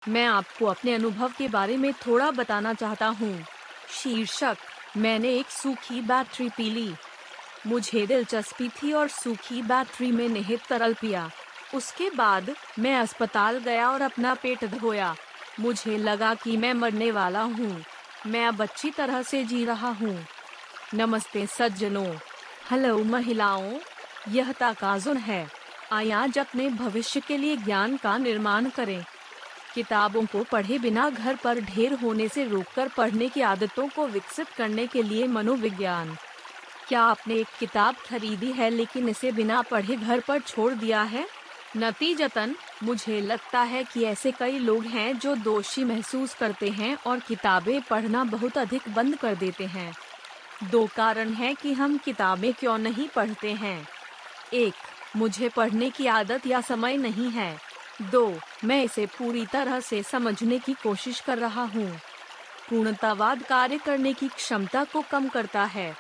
मैं आपको अपने अनुभव के बारे में थोड़ा बताना चाहता हूँ। शीर्षक: मैंने एक सूखी बैटरी पी ली। मुझे दिलचस्पी थी और सूखी बैटरी में निहित तरल पिया। उसके बाद मैं अस्पताल गया और अपना पेट धोया। मुझे लगा कि मैं मरने वाला हूँ। मैं अब अच्छी तरह से जी रहा हूँ। नमस्ते सज्जनों। हेलो महिलाओं। यह ताकाजुन है। आइए आज अपने भविष्य के लिए ज्ञान का निर्माण करें। किताबों को पढ़े बिना घर पर ढेर होने से रोककर पढ़ने की आदतों को विकसित करने के लिए मनोविज्ञान। क्या आपने एक किताब खरीदी है लेकिन इसे बिना पढ़े घर पर छोड़ दिया है? नतीजतन, मुझे लगता है कि ऐसे कई लोग हैं जो दोषी महसूस करते हैं और किताबें पढ़ना बहुत अधिक बंद कर देते हैं। दो कारण हैं कि हम किताबें क्यों नहीं पढ़ते हैं। 1. मुझे पढ़ने की आदत या समय नहीं है। 2. मैं इसे पूरी तरह से समझने की कोशिश कर रहा हूँ। पूर्णतावाद कार्य करने की क्षमता को कम करता है।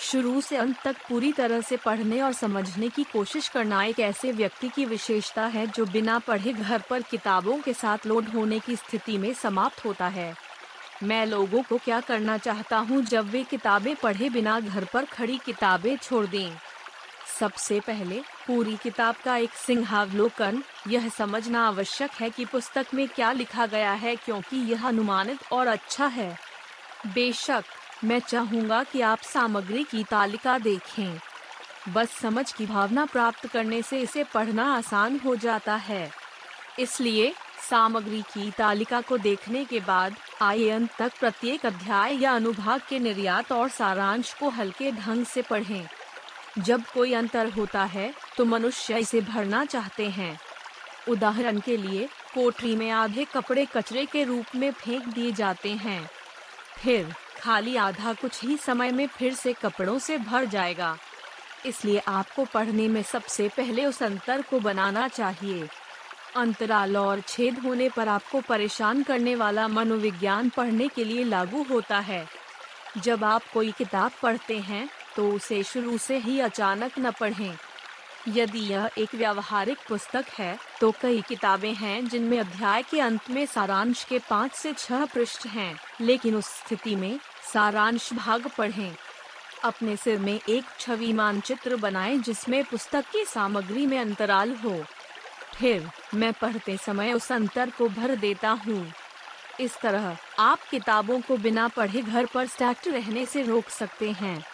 शुरू से अंत तक पूरी तरह से पढ़ने और समझने की कोशिश करना एक ऐसे व्यक्ति की विशेषता है जो बिना पढ़े घर पर किताबों के साथ लोड होने की स्थिति में समाप्त होता है। मैं लोगों को क्या करना चाहता हूँ जब वे किताबें पढ़े बिना घर पर खड़ी किताबें छोड़ दें। सबसे पहले, पूरी किताब का एक सिंहावलोकन। यह समझना आवश्यक है कि पुस्तक में क्या लिखा गया है क्योंकि यह अनुमानित और अच्छा है। बेशक, मैं चाहूँगा कि आप सामग्री की तालिका देखें। बस समझ की भावना प्राप्त करने से इसे पढ़ना आसान हो जाता है। इसलिए, सामग्री की तालिका को देखने के बाद, आइए अंत तक प्रत्येक अध्याय या अनुभाग के निर्यात और सारांश को हल्के ढंग से पढ़ें। जब कोई अंतर होता है, तो मनुष्य इसे भरना चाहते हैं। उदाहरण के लिए, कोठरी में आधे कपड़े कचरे के रूप में फेंक दिए जाते हैं। फिर, खाली आधा कुछ ही समय में फिर से कपड़ों से भर जाएगा। इसलिए आपको पढ़ने में सबसे पहले उस अंतर को बनाना चाहिए। अंतराल और छेद होने पर आपको परेशान करने वाला मनोविज्ञान पढ़ने के लिए लागू होता है। जब आप कोई किताब पढ़ते हैं, तो उसे शुरू से ही अचानक न पढ़ें। यदि यह एक व्यावहारिक पुस्तक है, तो कई किताबें हैं जिनमें अध्याय के अंत में सारांश के 5 से 6 पृष्ठ हैं, लेकिन उस स्थिति में सारांश भाग पढ़ें। अपने सिर में एक छवि मानचित्र बनाएं जिसमें पुस्तक की सामग्री में अंतराल हो। फिर, मैं पढ़ते समय उस अंतर को भर देता हूँ। इस तरह, आप किताबों को बिना पढ़े घर पर स्टैक्ड रहने से रोक सकते हैं।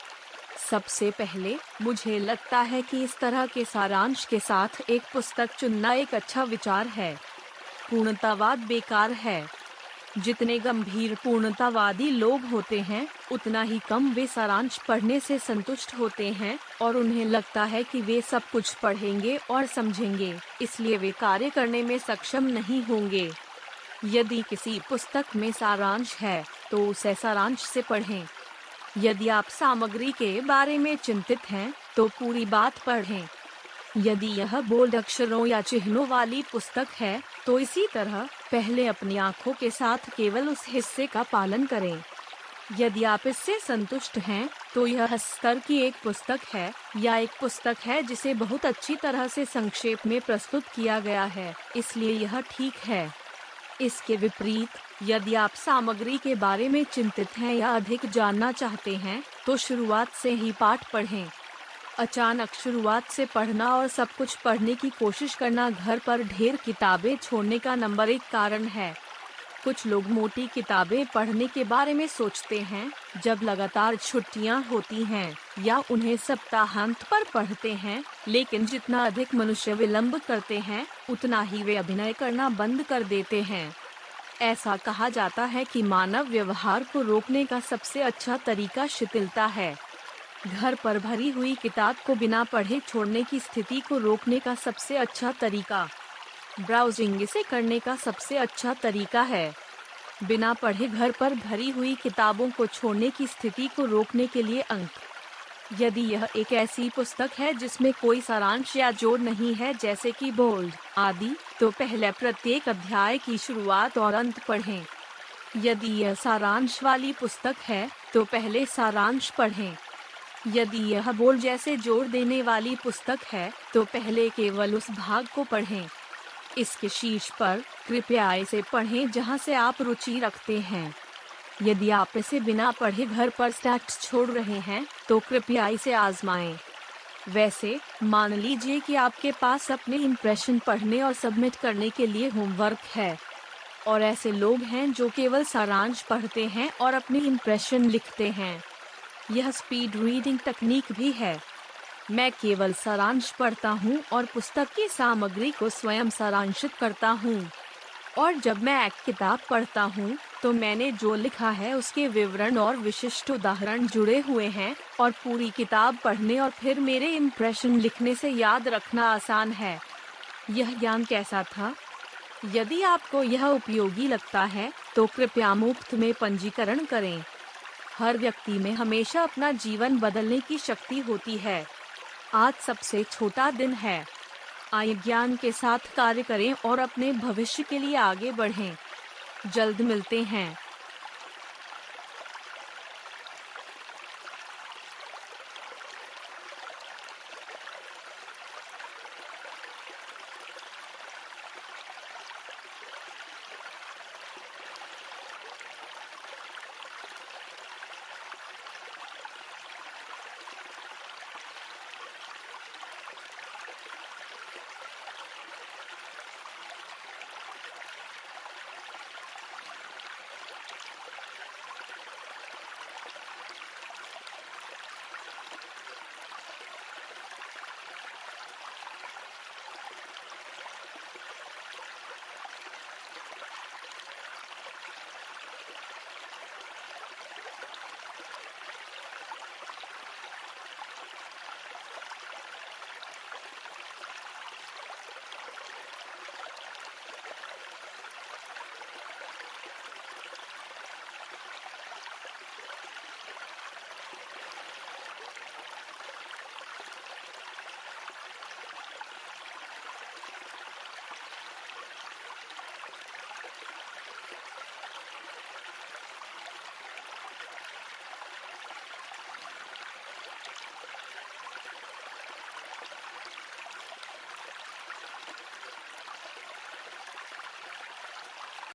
सबसे पहले, मुझे लगता है कि इस तरह के सारांश के साथ एक पुस्तक चुनना एक अच्छा विचार है। पूर्णतावाद बेकार है। जितने गंभीर पूर्णतावादी लोग होते हैं, उतना ही कम वे सारांश पढ़ने से संतुष्ट होते हैं और उन्हें लगता है कि वे सब कुछ पढ़ेंगे और समझेंगे, इसलिए वे कार्य करने में सक्षम नहीं होंगे। यदि किसी पुस्तक में सारांश है, तो उसे सारांश से पढ़ें। यदि आप सामग्री के बारे में चिंतित हैं, तो पूरी बात पढ़ें। यदि यह बोल्ड अक्षरों या चिन्हों वाली पुस्तक है, तो इसी तरह पहले अपनी आंखों के साथ केवल उस हिस्से का पालन करें। यदि आप इससे संतुष्ट हैं, तो यह स्तर की एक पुस्तक है या एक पुस्तक है जिसे बहुत अच्छी तरह से संक्षेप में प्रस्तुत किया गया है, इसलिए यह ठीक है। इसके विपरीत, यदि आप सामग्री के बारे में चिंतित हैं या अधिक जानना चाहते हैं, तो शुरुआत से ही पाठ पढ़ें। अचानक शुरुआत से पढ़ना और सब कुछ पढ़ने की कोशिश करना घर पर ढेर किताबें छोड़ने का नंबर 1 कारण है। कुछ लोग मोटी किताबें पढ़ने के बारे में सोचते हैं जब लगातार छुट्टियां होती हैं या उन्हें सप्ताहांत पर पढ़ते हैं, लेकिन जितना अधिक मनुष्य विलंब करते हैं, उतना ही वे अभिनय करना बंद कर देते हैं। ऐसा कहा जाता है कि मानव व्यवहार को रोकने का सबसे अच्छा तरीका शिथिलता है। घर पर भरी हुई किताब को बिना पढ़े छोड़ने की स्थिति को रोकने का सबसे अच्छा तरीका ब्राउजिंग इसे करने का सबसे अच्छा तरीका है। बिना पढ़े घर पर भरी हुई किताबों को छोड़ने की स्थिति को रोकने के लिए अंक: यदि यह एक ऐसी पुस्तक है जिसमें कोई सारांश या जोड़ नहीं है, जैसे कि बोल्ड आदि, तो पहले प्रत्येक अध्याय की शुरुआत और अंत पढ़ें। यदि यह सारांश वाली पुस्तक है, तो पहले सारांश पढ़ें। यदि यह बोल्ड जैसे जोड़ देने वाली पुस्तक है, तो पहले केवल उस भाग को पढ़ें। इसके शीर्ष पर कृपया इसे पढ़ें जहां से आप रुचि रखते हैं। यदि आप इसे बिना पढ़े घर पर स्टैट्स छोड़ रहे हैं, तो कृपया इसे आजमाएं। वैसे, मान लीजिए कि आपके पास अपने इम्प्रेशन पढ़ने और सबमिट करने के लिए होमवर्क है। और ऐसे लोग हैं जो केवल सारांश पढ़ते हैं और अपने इम्प्रेशन लिखते हैं। यह स्पीड रीडिंग तकनीक भी है। मैं केवल सारांश पढ़ता हूँ और पुस्तक की सामग्री को स्वयं सारांशित करता हूँ। और जब मैं एक किताब पढ़ता हूँ, तो मैंने जो लिखा है उसके विवरण और विशिष्ट उदाहरण जुड़े हुए हैं, और पूरी किताब पढ़ने और फिर मेरे इम्प्रेशन लिखने से याद रखना आसान है। यह ज्ञान कैसा था? यदि आपको यह उपयोगी लगता है, तो कृपया मुफ्त में पंजीकरण करें। हर व्यक्ति में हमेशा अपना जीवन बदलने की शक्ति होती है। आज सबसे छोटा दिन है। आइए ज्ञान के साथ कार्य करें और अपने भविष्य के लिए आगे बढ़ें। जल्द मिलते हैं।